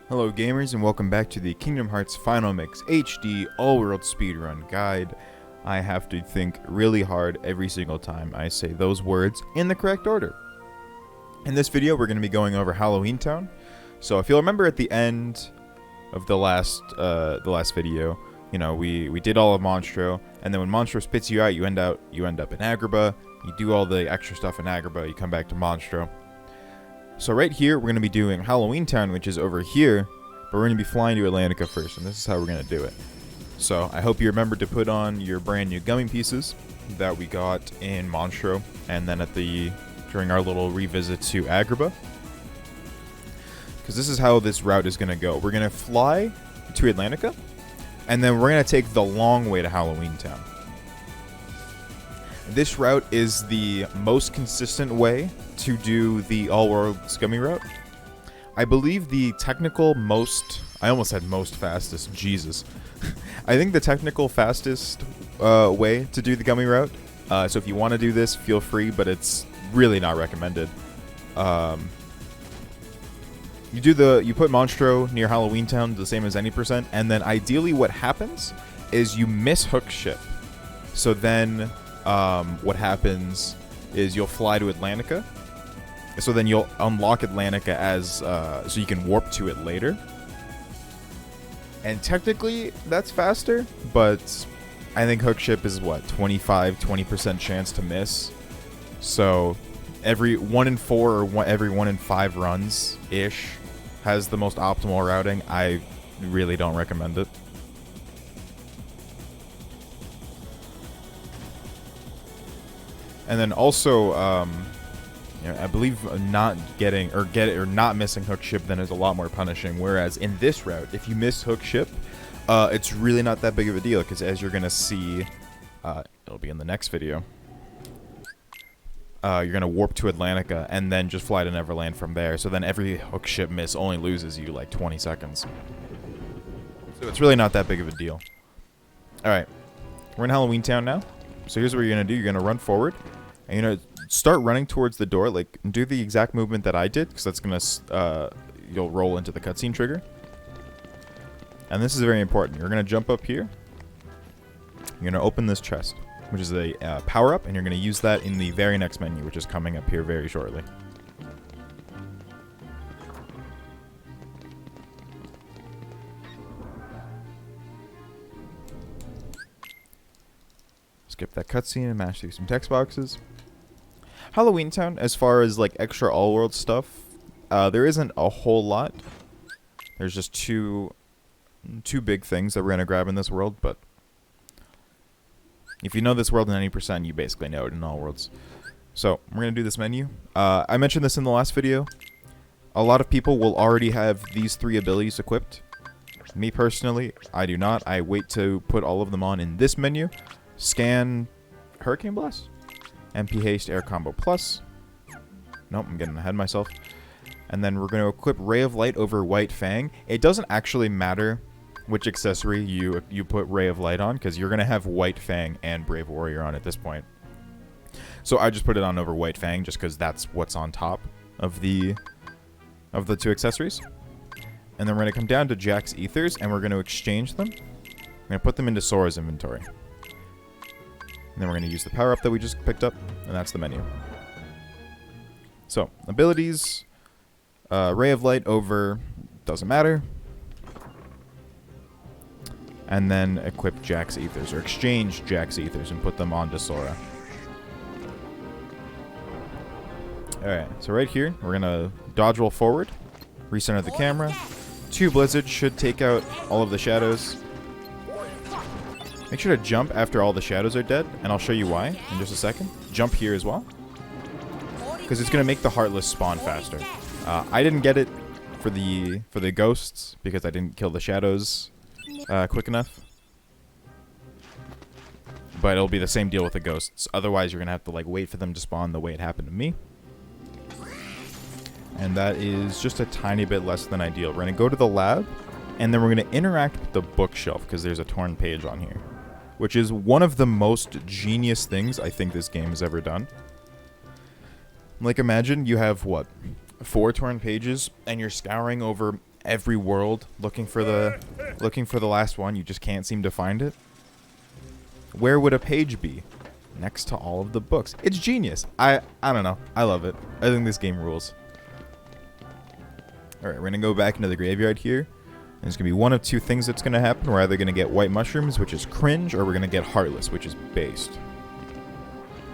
Hello gamers and welcome back to the Kingdom Hearts Final Mix HD All-World Speedrun Guide. I have to think really hard every single time I say those words in the correct order. In this video we're going to be going over Halloween Town. So if you'll remember at the end of the last video, you know, we did all of Monstro, and then when Monstro spits you out, you end up in Agrabah. You do all the extra stuff in Agrabah, you come back to Monstro. So right here, we're going to be doing Halloween Town, which is over here, but we're going to be flying to Atlantica first, and this is how we're going to do it. So I hope you remember to put on your brand new gummy pieces that we got in Monstro, and then during our little revisit to Agrabah. Because this is how this route is going to go. We're going to fly to Atlantica, and then we're going to take the long way to Halloween Town. This route is the most consistent way to do the all-world scummy route. I believe the technical most... I almost said most fastest. Jesus. I think the technical fastest way to do the gummy route. So if you want to do this, feel free, but it's really not recommended. You put Monstro near Halloween Town, the same as any %, and then ideally what happens is you miss hook ship. So then what happens is you'll fly to Atlantica. So then you'll unlock Atlantica as so you can warp to it later. And technically that's faster, but I think hook ship is what, 20% chance to miss. So every 1 in 4 or every 1 in 5 runs ish has the most optimal routing. I really don't recommend it. And then also, I believe not missing hook ship then is a lot more punishing. Whereas in this route, if you miss hook ship, it's really not that big of a deal, because as you're gonna see, it'll be in the next video. You're gonna warp to Atlantica and then just fly to Neverland from there. So then every hook ship miss only loses you like 20 seconds. So it's really not that big of a deal. All right, we're in Halloween Town now. So here's what you're gonna do. You're gonna run forward. And you're gonna start running towards the door, like do the exact movement that I did, because that's gonna you'll roll into the cutscene trigger. And this is very important. You're gonna jump up here. You're gonna open this chest, which is a power up, and you're gonna use that in the very next menu, which is coming up here very shortly. Skip that cutscene and mash through some text boxes. Halloween Town, as far as like extra all-world stuff, there isn't a whole lot. There's just two big things that we're gonna grab in this world, but if you know this world in any %, you basically know it in all worlds. So we're gonna do this menu. I mentioned this in the last video. A lot of people will already have these 3 abilities equipped. Me personally, I do not. I wait to put all of them on in this menu. Scan Hurricane Blast, MP Haste, Air Combo Plus. Nope, I'm getting ahead of myself. And then we're going to equip Ray of Light over White Fang. It doesn't actually matter which accessory you put Ray of Light on, because you're going to have White Fang and Brave Warrior on at this point. So I just put it on over White Fang just because that's what's on top of the 2 accessories. And then we're going to come down to Jack's Ethers, and we're going to exchange them. We're going to put them into Sora's inventory. And then we're going to use the power-up that we just picked up, and that's the menu. So, abilities, Ray of Light over, doesn't matter. And then equip Jack's Ethers, or exchange Jack's Ethers and put them onto Sora. Alright, so right here, we're going to dodge roll forward, recenter the camera. 2 Blizzards should take out all of the shadows. Make sure to jump after all the shadows are dead, and I'll show you why in just a second. Jump here as well, because it's going to make the Heartless spawn faster. I didn't get it for the ghosts, because I didn't kill the shadows quick enough. But it'll be the same deal with the ghosts. Otherwise, you're going to have to like wait for them to spawn the way it happened to me. And that is just a tiny bit less than ideal. We're going to go to the lab, and then we're going to interact with the bookshelf, because there's a torn page on here, which is one of the most genius things I think this game has ever done. Like, imagine you have, what, 4 torn pages, and you're scouring over every world looking for the last one. You just can't seem to find it. Where would a page be? Next to all of the books. It's genius. I don't know. I love it. I think this game rules. Alright, we're going to go back into the graveyard here. And there's going to be one of two things that's going to happen. We're either going to get white mushrooms, which is cringe, or we're going to get heartless, which is based.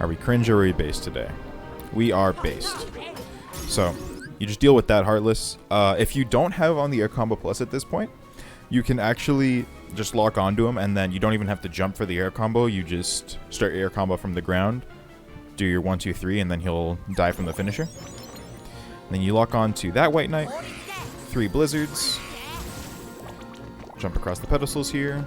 Are we cringe or are we based today? We are based. So, you just deal with that heartless. If you don't have on the air combo plus at this point, you can actually just lock onto him, and then you don't even have to jump for the air combo. You just start your air combo from the ground, do your 1, 2, 3, and then he'll die from the finisher. And then you lock on to that white knight, 3 blizzards, jump across the pedestals here.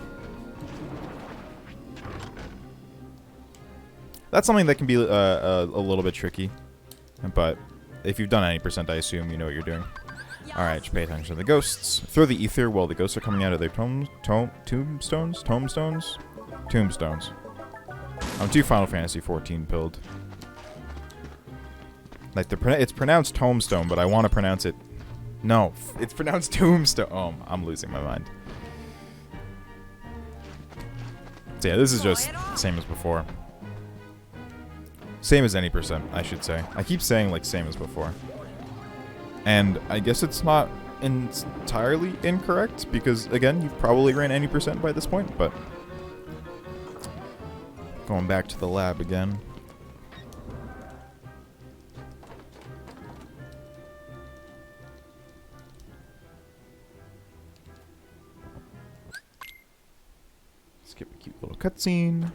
That's something that can be a little bit tricky, but if you've done any percent, I assume you know what you're doing. Alright, just pay attention to the ghosts. Throw the ether while the ghosts are coming out of their tombstones? Tombstones. I'm too Final Fantasy 14 pilled. Like, it's pronounced tombstone, but I want to pronounce it... No, it's pronounced tombstone. Oh, I'm losing my mind. So yeah, this is just same as before. Same as any percent, I should say. I keep saying, like, same as before. And I guess it's not entirely incorrect, because, again, you've probably ran any percent by this point, but... Going back to the lab again. Skip a cute little cutscene.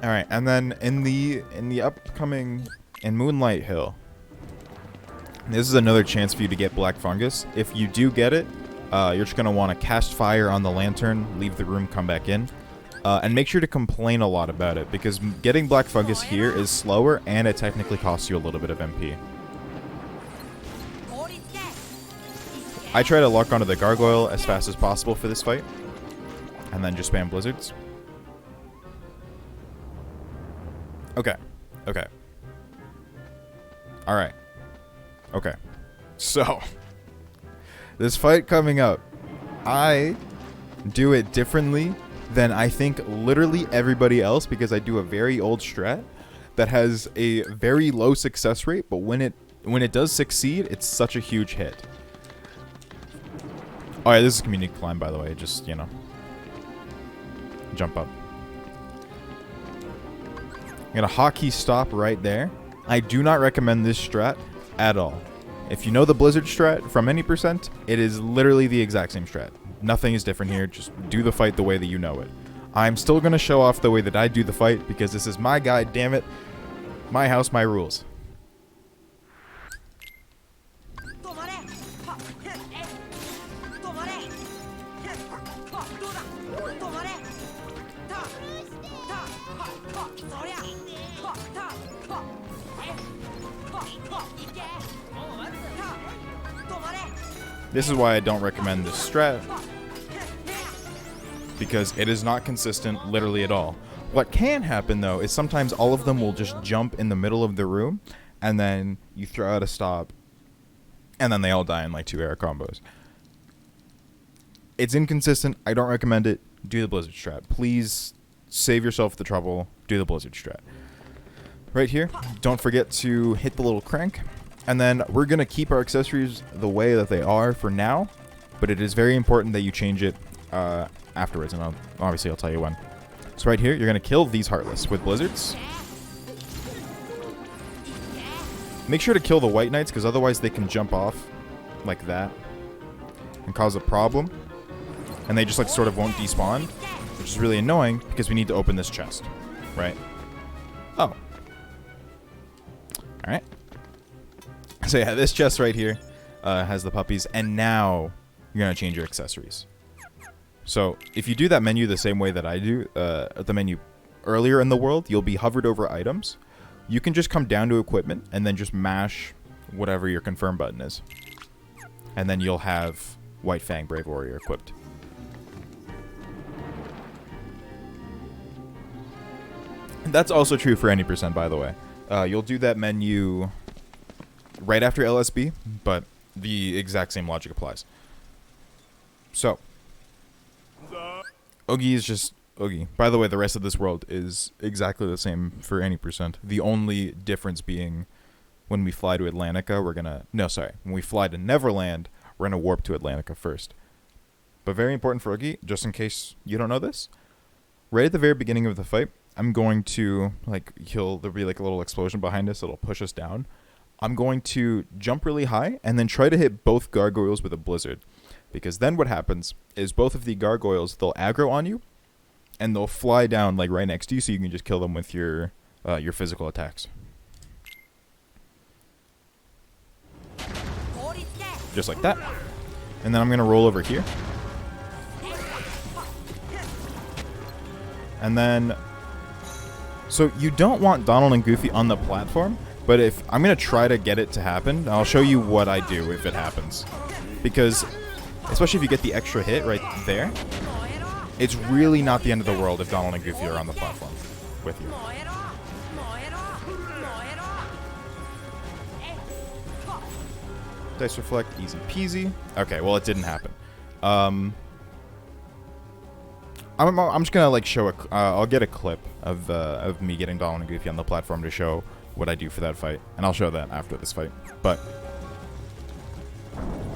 All right, and then in the upcoming Moonlight Hill, this is another chance for you to get black fungus. If you do get it, you're just gonna want to cast fire on the lantern, leave the room, come back in, and make sure to complain a lot about it, because getting black fungus here is slower and it technically costs you a little bit of MP. I try to lock onto the gargoyle as fast as possible for this fight, and then just spam blizzards. Okay. Okay. Alright. Okay. So, this fight coming up, I do it differently than I think literally everybody else, because I do a very old strat that has a very low success rate, but when it does succeed, it's such a huge hit. Alright, this is community climb, by the way, just, you know, jump up. I'm going to hotkey stop right there. I do not recommend this strat at all. If you know the Blizzard strat from any percent, it is literally the exact same strat. Nothing is different here. Just do the fight the way that you know it. I'm still going to show off the way that I do the fight, because this is my guide, damn it. My house, my rules. This is why I don't recommend this strat, because it is not consistent literally at all. What can happen, though, is sometimes all of them will just jump in the middle of the room, and then you throw out a stop, and then they all die in like 2 air combos. It's inconsistent. I don't recommend it. Do the Blizzard strat. Please save yourself the trouble. Do the Blizzard strat. Right here, don't forget to hit the little crank. And then we're going to keep our accessories the way that they are for now, but it is very important that you change it afterwards, and obviously I'll tell you when. So right here, you're going to kill these Heartless with Blizzards. Make sure to kill the White Knights, because otherwise they can jump off like that and cause a problem. And they just like sort of won't despawn, which is really annoying, because we need to open this chest, right? Oh. Alright. So yeah, this chest right here has the puppies, and now you're going to change your accessories. So if you do that menu the same way that I do, the menu earlier in the world, you'll be hovered over items. You can just come down to equipment and then just mash whatever your confirm button is. And then you'll have White Fang Brave Warrior equipped. And that's also true for any percent, by the way. You'll do that menu right after LSB, but the exact same logic applies. So, Oogie is just Oogie. By the way, the rest of this world is exactly the same for any percent. The only difference being when we fly to Atlantica, when we fly to Neverland, we're going to warp to Atlantica first. But very important for Oogie, just in case you don't know this, right at the very beginning of the fight, I'm going to, there'll be like a little explosion behind us, it'll push us down. I'm going to jump really high and then try to hit both gargoyles with a blizzard. Because then what happens is both of the gargoyles, they'll aggro on you, and they'll fly down like right next to you, so you can just kill them with your physical attacks. Just like that. And then I'm going to roll over here. And then, so you don't want Donald and Goofy on the platform, but if I'm going to try to get it to happen, I'll show you what I do if it happens. Because, especially if you get the extra hit right there, it's really not the end of the world if Donald and Goofy are on the platform with you. Dice reflect, easy peasy. Okay, well it didn't happen. I'm just gonna show I'll get a clip of me getting Donald and Goofy on the platform to show what I do for that fight, and I'll show that after this fight. But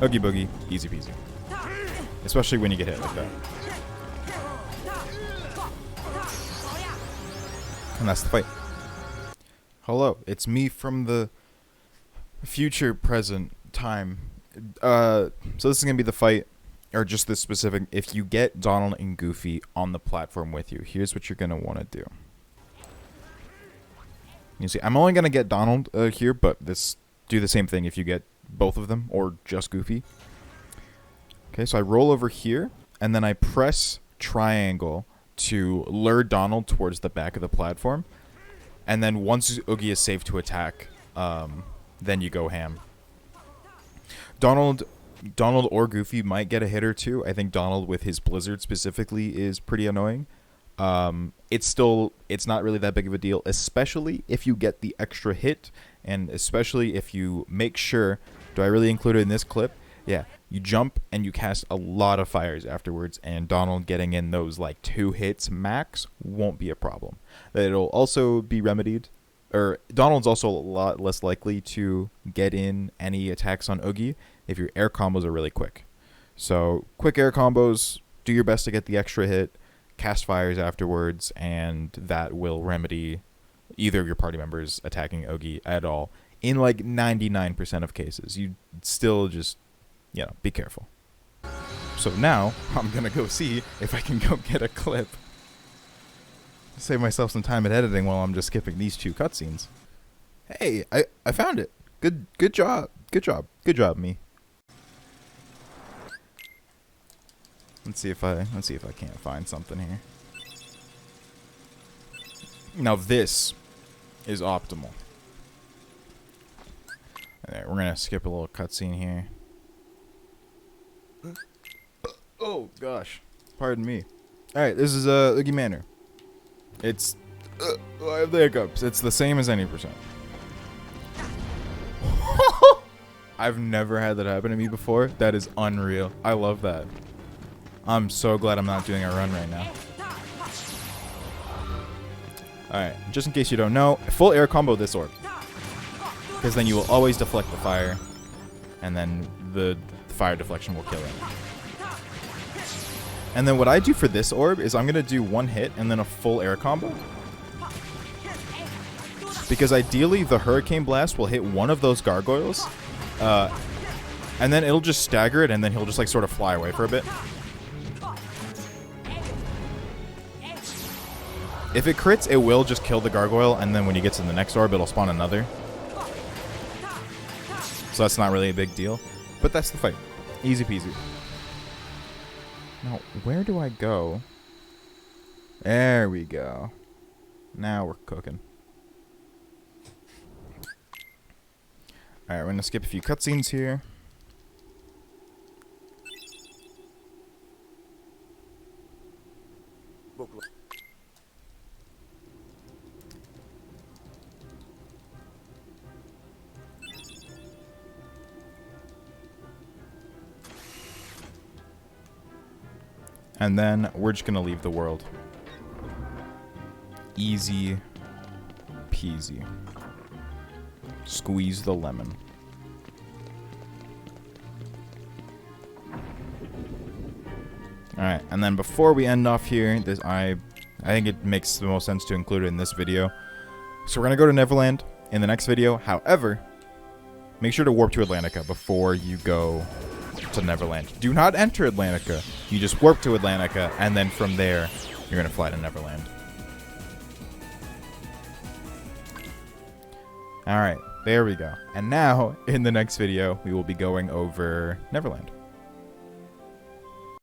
Oogie Boogie, easy peasy. Especially when you get hit like that. And that's the fight. Hello, it's me from the future, present, time. So this is going to be the fight, or just this specific, if you get Donald and Goofy on the platform with you, here's what you're going to want to do. You see, I'm only going to get Donald here, but do the same thing if you get both of them, or just Goofy. Okay, so I roll over here, and then I press triangle to lure Donald towards the back of the platform. And then once Oogie is safe to attack, then you go ham. Donald or Goofy might get a hit or two. I think Donald with his blizzard specifically is pretty annoying. It's not really that big of a deal, especially if you get the extra hit, and especially if you make sure, do I really include it in this clip? Yeah, you jump and you cast a lot of fires afterwards, and Donald getting in those 2 hits max won't be a problem. It'll also be remedied, or Donald's also a lot less likely to get in any attacks on Oogie if your air combos are really quick. So quick air combos, do your best to get the extra hit, cast fires afterwards, and that will remedy either of your party members attacking Oogie at all. In 99% of cases, you still just, be careful. So now, I'm going to go see if I can go get a clip. Save myself some time at editing while I'm just skipping these 2 cutscenes. Hey, I found it. Good job. Good job, me. Let's see if I can't find something here. Now this is optimal. Alright, we're gonna skip a little cutscene here. Oh gosh, pardon me. Alright, this is Oogie Manor. It's I have the hiccups. It's the same as any percent. I've never had that happen to me before. That is unreal. I love that. I'm so glad I'm not doing a run right now. Alright, just in case you don't know, full air combo this orb. Because then you will always deflect the fire, and then the fire deflection will kill it. And then what I do for this orb is I'm going to do 1 hit and then a full air combo. Because ideally the Hurricane Blast will hit one of those gargoyles, and then it'll just stagger it, and then he'll just sort of fly away for a bit. If it crits, it will just kill the gargoyle, and then when he gets in the next orb, it'll spawn another. So that's not really a big deal. But that's the fight. Easy peasy. Now, where do I go? There we go. Now we're cooking. Alright, we're going to skip a few cutscenes here. And then we're just going to leave the world. Easy peasy. Squeeze the lemon. Alright, and then before we end off here, I think it makes the most sense to include it in this video. So we're going to go to Neverland in the next video. However, make sure to warp to Atlantica before you go to Neverland. Do not enter Atlantica. You just warp to Atlantica, and then from there, you're going to fly to Neverland. Alright, there we go. And now, in the next video, we will be going over Neverland.